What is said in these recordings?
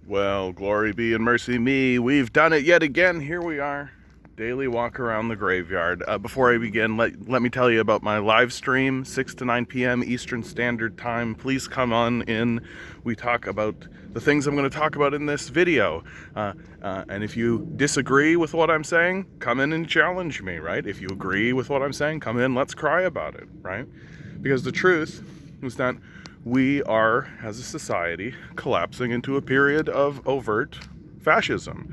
Well, glory be and mercy me. We've done it yet again. Here we are. Daily walk around the graveyard. Before I begin, let me tell you about my live stream, 6 to 9 p.m. Eastern Standard Time. Please come on in. We talk about the things I'm going to talk about in this video. And if you disagree with what I'm saying, come in and challenge me, right? If you agree with what I'm saying, come in, let's cry about it, right? Because the truth is that we are, as a society, collapsing into a period of overt fascism.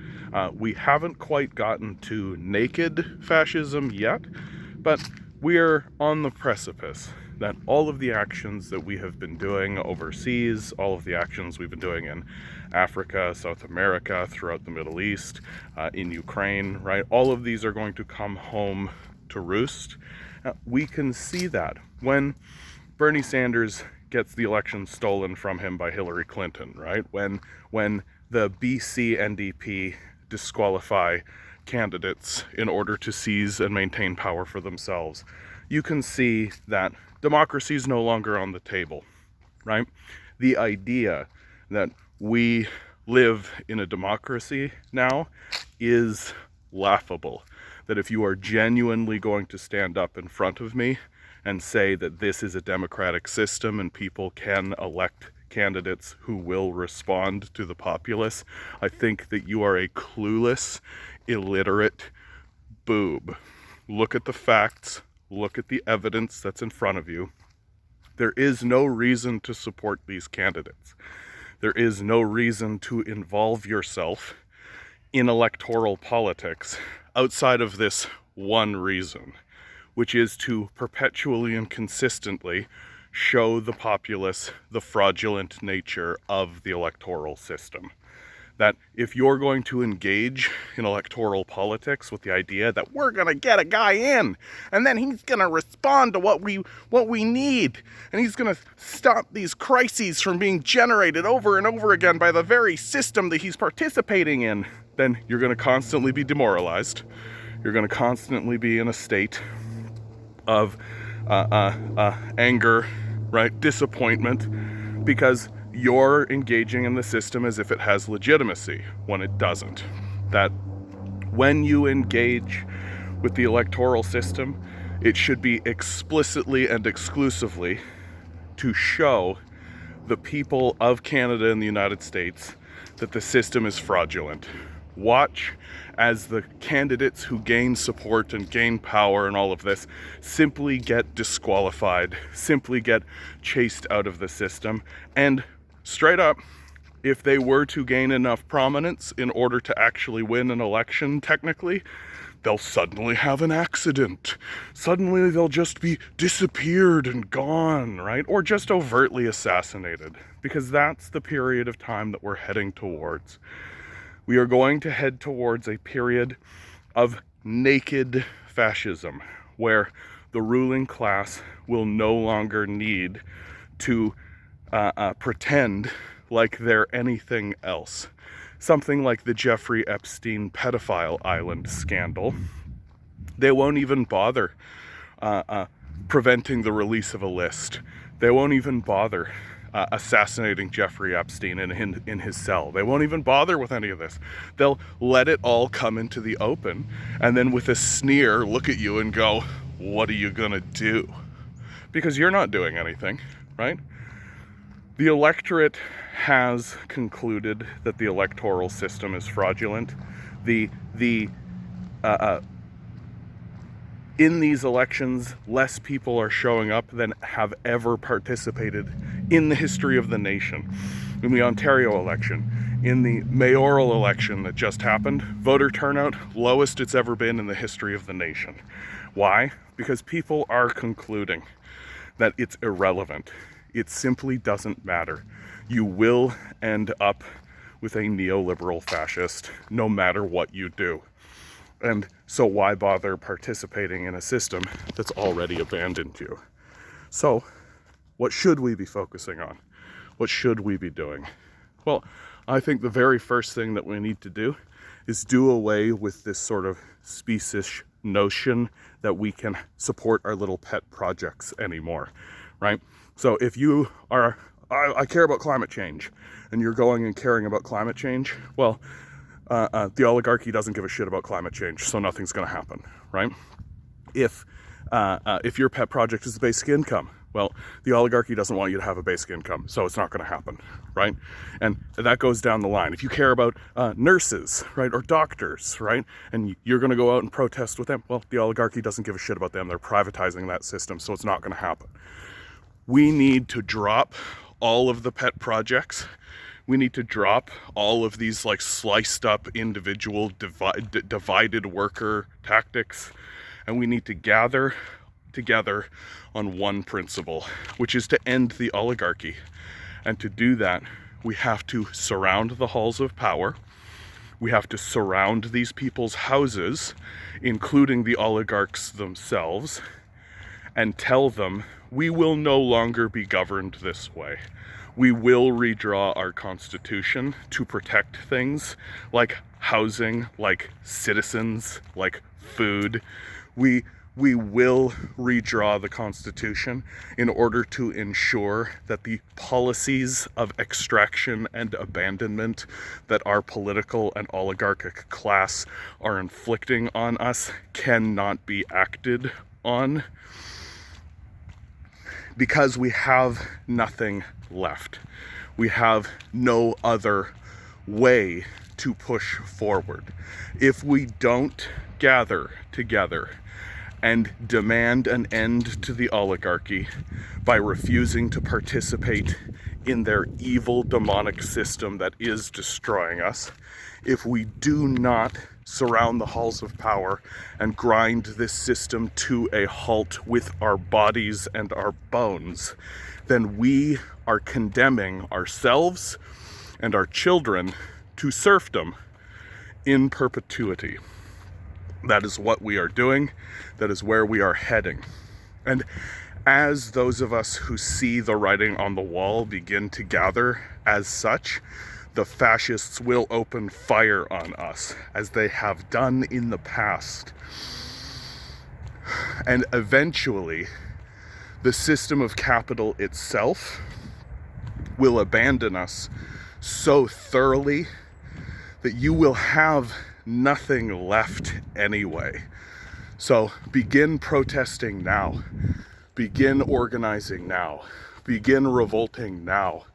We haven't quite gotten to naked fascism yet, but we're on the precipice that all of the actions that we have been doing overseas, all of the actions we've been doing in Africa, South America, throughout the Middle East, in Ukraine, right? All of these are going to come home to roost. We can see that when Bernie Sanders gets the election stolen from him by Hillary Clinton, right? When the BC NDP disqualify candidates in order to seize and maintain power for themselves, you can see that democracy is no longer on the table, right? The idea that we live in a democracy now is laughable. That if you are genuinely going to stand up in front of me and say that this is a democratic system and people can elect candidates who will respond to the populace, I think that you are a clueless, illiterate boob. Look at the facts, look at the evidence that's in front of you. There is no reason to support these candidates. There is no reason to involve yourself in electoral politics outside of this one reason, which is to perpetually and consistently show the populace the fraudulent nature of the electoral system. That if you're going to engage in electoral politics with the idea that we're going to get a guy in and then he's going to respond to what we need and he's going to stop these crises from being generated over and over again by the very system that he's participating in, then you're going to constantly be demoralized. You're going to constantly be in a state of anger, right? Disappointment, because you're engaging in the system as if it has legitimacy when it doesn't. That when you engage with the electoral system, it should be explicitly and exclusively to show the people of Canada and the United States that the system is fraudulent. Watch as the candidates who gain support and gain power and all of this simply get disqualified, simply get chased out of the system. And straight up, if they were to gain enough prominence in order to actually win an election, technically, they'll suddenly have an accident. Suddenly they'll just be disappeared and gone, right? Or just overtly assassinated, because that's the period of time that we're heading towards. We are going to head towards a period of naked fascism, where the ruling class will no longer need to pretend like they're anything else. Something like the Jeffrey Epstein pedophile island scandal. They won't even bother preventing the release of a list. They won't even bother assassinating Jeffrey Epstein in his cell. They won't even bother with any of this. They'll let it all come into the open and then with a sneer look at you and go, what are you gonna do? Because you're not doing anything, right? The electorate has concluded that the electoral system is fraudulent. In these elections, less people are showing up than have ever participated in the history of the nation. In the Ontario election, in the mayoral election that just happened, voter turnout, lowest it's ever been in the history of the nation. Why? Because people are concluding that it's irrelevant. It simply doesn't matter. You will end up with a neoliberal fascist no matter what you do. And so why bother participating in a system that's already abandoned you? So what should we be focusing on? What should we be doing? Well, I think the very first thing that we need to do is do away with this sort of specious notion that we can support our little pet projects anymore, right? So if you are I care about climate change, and you're going and caring about climate change, well, the oligarchy doesn't give a shit about climate change, so nothing's going to happen, right? If your pet project is the basic income, well, the oligarchy doesn't want you to have a basic income, so it's not going to happen, right? And that goes down the line. If you care about nurses, right, or doctors, right, and you're going to go out and protest with them, well, the oligarchy doesn't give a shit about them. They're privatizing that system, so it's not going to happen. We need to drop all of the pet projects. We need to drop all of these like sliced up individual divided worker tactics, and we need to gather together on one principle, which is to end the oligarchy. And to do that, we have to surround the halls of power. We have to surround these people's houses, including the oligarchs themselves, and tell them we will no longer be governed this way. We will redraw our constitution to protect things like housing, like citizens, like food. We will redraw the Constitution in order to ensure that the policies of extraction and abandonment that our political and oligarchic class are inflicting on us cannot be acted on, because we have nothing left. We have no other way to push forward. If we don't gather together and demand an end to the oligarchy by refusing to participate in their evil demonic system that is destroying us, if we do not surround the halls of power and grind this system to a halt with our bodies and our bones, then we are condemning ourselves and our children to serfdom in perpetuity. That is what we are doing. That is where we are heading. And as those of us who see the writing on the wall begin to gather as such, the fascists will open fire on us, as they have done in the past. And eventually, the system of capital itself will abandon us so thoroughly that you will have nothing left anyway. So begin protesting now. Begin organizing now. Begin revolting now.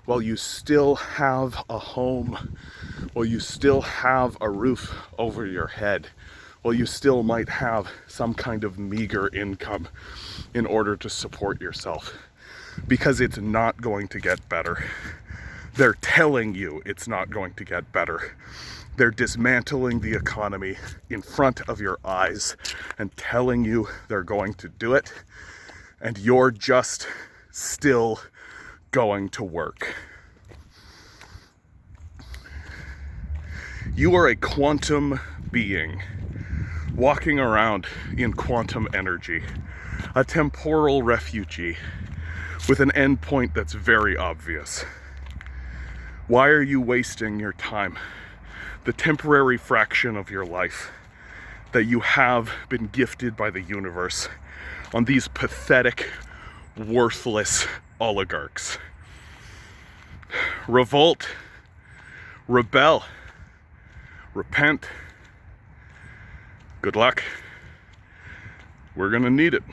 While you still have a home, while you still have a roof over your head, while you still might have some kind of meager income in order to support yourself. Because it's not going to get better. They're telling you it's not going to get better. They're dismantling the economy in front of your eyes and telling you they're going to do it, and you're just still going to work. You are a quantum being walking around in quantum energy, a temporal refugee with an endpoint that's very obvious. Why are you wasting your time, the temporary fraction of your life that you have been gifted by the universe, on these pathetic, worthless oligarchs? Revolt, rebel, repent. Good luck. We're gonna need it.